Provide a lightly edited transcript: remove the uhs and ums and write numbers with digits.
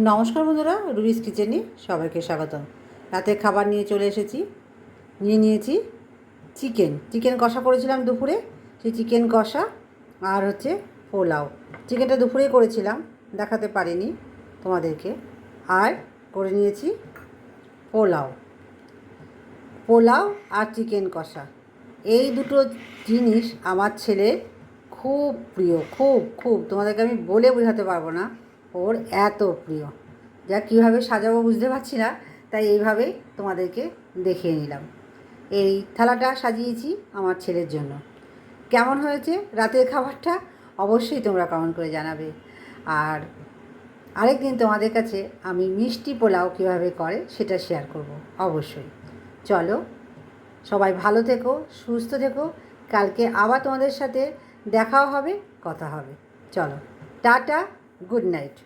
নমস্কার বন্ধুরা, রুবিস কিচেনে সবাইকে স্বাগতম। রাতের খাবার নিয়ে চলে এসেছি। নিয়েছি চিকেন কষা করেছিলাম দুপুরে, সেই চিকেন কষা আর হচ্ছে পোলাও। চিকেনটা দুপুরেই করেছিলাম, দেখাতে পারিনি তোমাদেরকে। আর করে নিয়েছি পোলাও আর চিকেন কষা। এই দুটো জিনিস আমার ছেলের খুব প্রিয়, খুব খুব তোমাদেরকে আমি বলে বোঝাতে পারবো না, ওর এত প্রিয়। যা কীভাবে সাজাবো বুঝতে পারছি না, তাই এইভাবেই তোমাদেরকে দেখিয়ে নিলাম। এই থালাটা সাজিয়েছি আমার ছেলের জন্য। কেমন হয়েছে রাতের খাবারটা অবশ্যই তোমরা কমেন্ট করে জানাবে। আর আরেকদিন তোমাদের কাছে আমি মিষ্টি পোলাও কীভাবে করে সেটা শেয়ার করব অবশ্যই। চলো, সবাই ভালো থেকো, সুস্থ থেকো। কালকে আবার তোমাদের সাথে দেখাও হবে, কথা হবে। চলো, টাটা, গুড নাইট।